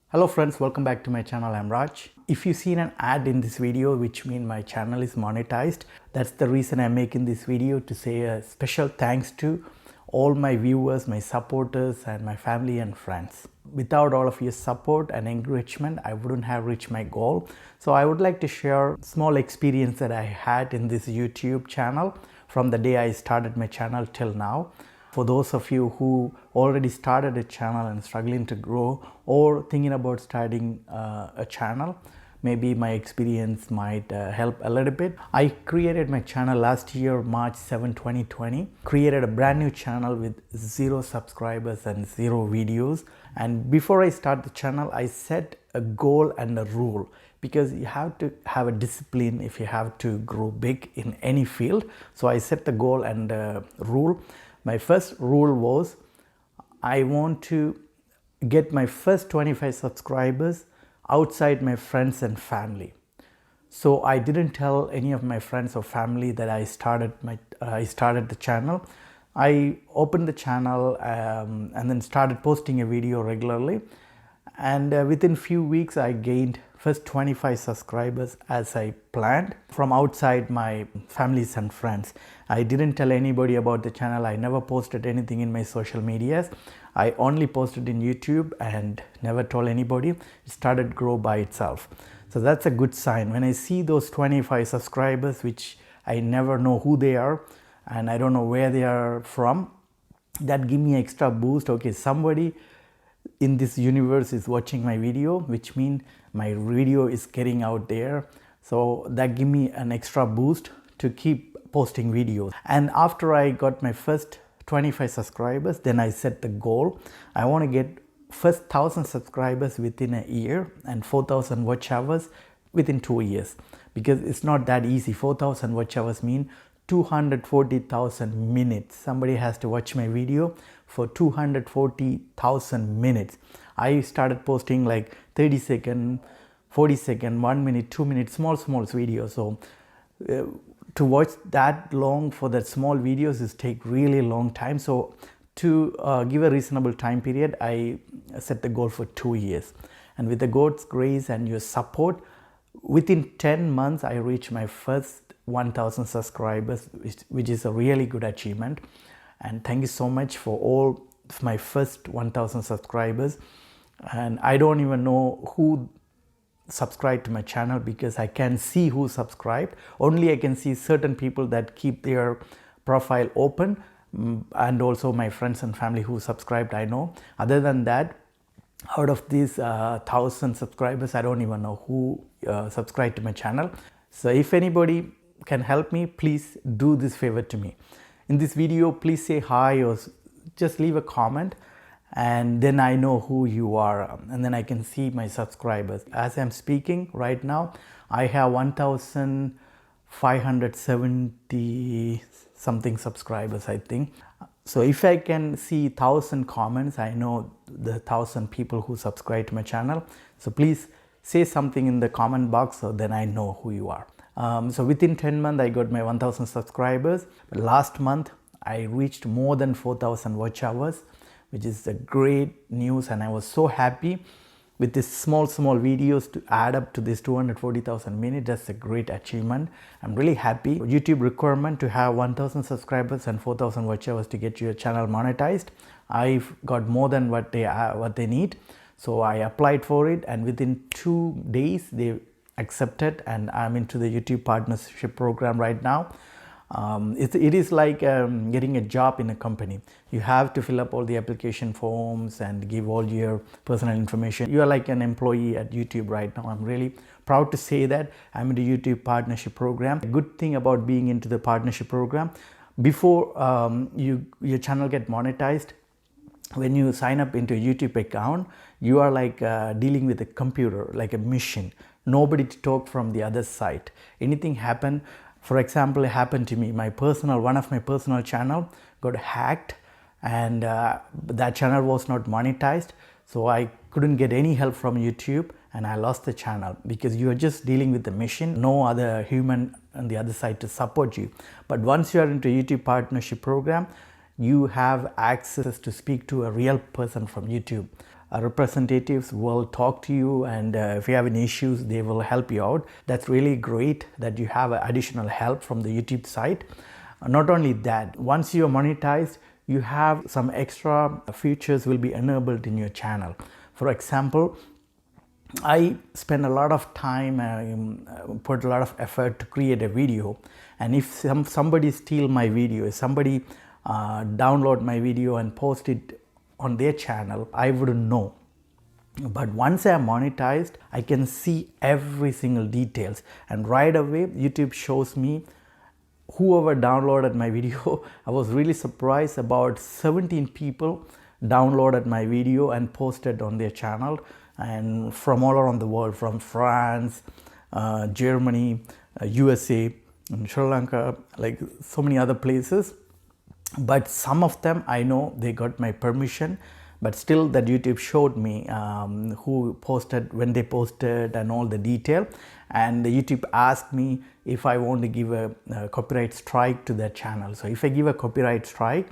Hello friends, welcome back to my channel. I'm Raj. If you've seen an ad in this video, which means my channel is monetized, that's the reason I'm making this video, to say a special thanks to all my viewers, my supporters and my family and friends. Without all of your support and encouragement, I wouldn't have reached my goal. So I would like to share a small experience that I had in this YouTube channel from the day I started my channel till now. For those of you who already started a channel and struggling to grow, or thinking about starting a channel, maybe my experience might help a little bit. I created my channel last year, March 7, 2020. Created a brand new channel with 0 subscribers and 0 videos. And before I start the channel, I set a goal and a rule, because you have to have a discipline if you have to grow big in any field. So I set the goal and rule. My first rule was, I want to get my first 25 subscribers outside my friends and family. So I didn't tell any of my friends or family that I started the channel. I opened the channel and then started posting a video regularly. And within few weeks, I gained first 25 subscribers as I planned from outside my families and friends. I didn't tell anybody about the channel. I never posted anything in my social medias. I only posted in YouTube and never told anybody. It started grow by itself. So that's a good sign. When I see those 25 subscribers, which I never know who they are and I don't know where they are from, that give me extra boost. Okay, somebody in this universe is watching my video, which means my video is getting out there. So that give me an extra boost to keep posting videos. And after I got my first 25 subscribers, then I set the goal. I want to get first 1,000 subscribers within a year and 4,000 watch hours within 2 years, because it's not that easy. 4,000 watch hours mean 240,000 minutes. Somebody has to watch my video for 240,000 minutes. I started posting like 30 second, 40 second, 1 minute, 2 minutes, small videos. So to watch that long for that small videos is take really long time. So to give a reasonable time period, I set the goal for 2 years. And with the God's grace and your support, within 10 months, I reached my first 1,000 subscribers, which is a really good achievement. And thank you so much for all of my first 1,000 subscribers. And I don't even know who subscribed to my channel, because I can see who subscribed. Only I can see certain people that keep their profile open, and also my friends and family who subscribed, I know. Other than that, out of these 1,000 subscribers, I don't even know who subscribed to my channel. So if anybody can help me, please do this favor to me. In this video, please say hi or just leave a comment, and then I know who you are, and then I can see my subscribers. As I'm speaking right now, I have 1,570 something subscribers, I think. So if I can see 1,000 comments, I know the 1,000 people who subscribe to my channel. So please say something in the comment box, so then I know who you are. So within 10 months, I got my 1,000 subscribers. But last month, I reached more than 4,000 watch hours, which is a great news. And I was so happy with this small videos to add up to this 240,000 minutes. That's a great achievement. I'm really happy. YouTube requirement to have 1,000 subscribers and 4,000 watch hours to get your channel monetized. I've got more than what they need. So I applied for it, and within 2 days, they accepted, and I'm into the YouTube partnership program right now. It is like getting a job in a company. You have to fill up all the application forms and give all your personal information. You are like an employee at YouTube right now. I'm really proud to say that I'm in the YouTube partnership program. A good thing about being into the partnership program, before your channel get monetized, when you sign up into a YouTube account, you are like dealing with a computer, like a machine. Nobody to talk from the other side. Anything happen, for example, it happened to me. One of my personal channel got hacked, and that channel was not monetized. So I couldn't get any help from YouTube, and I lost the channel, because you are just dealing with the machine, no other human on the other side to support you. But once you are into YouTube partnership program, you have access to speak to a real person from YouTube. representatives will talk to you, and if you have any issues, they will help you out. That's really great that you have additional help from the YouTube side. Not only that, once you are monetized, you have some extra features will be enabled in your channel. For example, I spend a lot of time, put a lot of effort to create a video, and if somebody steal my video, if somebody download my video and post it on their channel, I wouldn't know. But once I am monetized, I can see every single details, and right away YouTube shows me whoever downloaded my video. I was really surprised, about 17 people downloaded my video and posted on their channel, and from all around the world, from France, Germany, USA, and Sri Lanka, like so many other places. But some of them I know they got my permission, but still that YouTube showed me who posted, when they posted, and all the detail. And the YouTube asked me if I want to give a copyright strike to their channel. So if I give a copyright strike,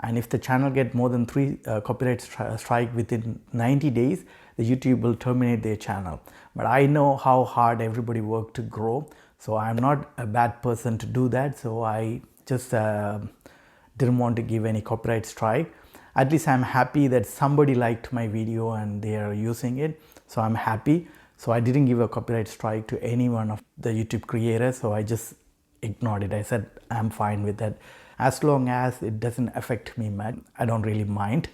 and if the channel get more than 3 copyright strike within 90 days, the YouTube will terminate their channel. But I know how hard everybody worked to grow, so I'm not a bad person to do that. So I just didn't want to give any copyright strike. At least I'm happy that somebody liked my video and they are using it, so I'm happy. So I didn't give a copyright strike to any one of the YouTube creators, so I just ignored it. I said I'm fine with that. As long as it doesn't affect me much, I don't really mind.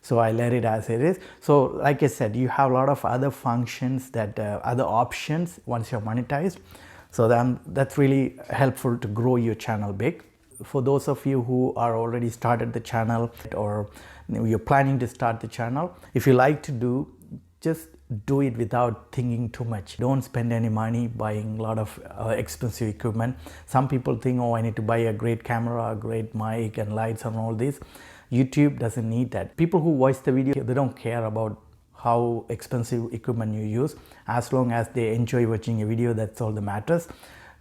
So I let it as it is. So like I said, you have a lot of other functions, that other options once you're monetized. So that's really helpful to grow your channel big. For those of you who are already started the channel, or you're planning to start the channel, if you like to do, just do it without thinking too much. Don't spend any money buying a lot of expensive equipment. Some people think, oh, I need to buy a great camera, a great mic and lights and all this. YouTube doesn't need that. People who watch the video, they don't care about how expensive equipment you use. As long as they enjoy watching a video, that's all that matters.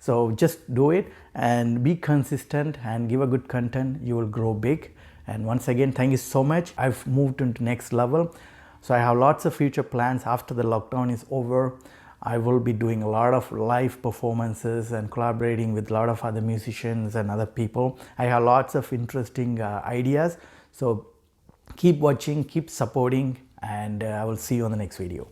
So just do it and be consistent and give a good content. You will grow big. And once again, thank you so much. I've moved into next level. So I have lots of future plans after the lockdown is over. I will be doing a lot of live performances and collaborating with a lot of other musicians and other people. I have lots of interesting ideas. So keep watching, keep supporting, and I will see you on the next video.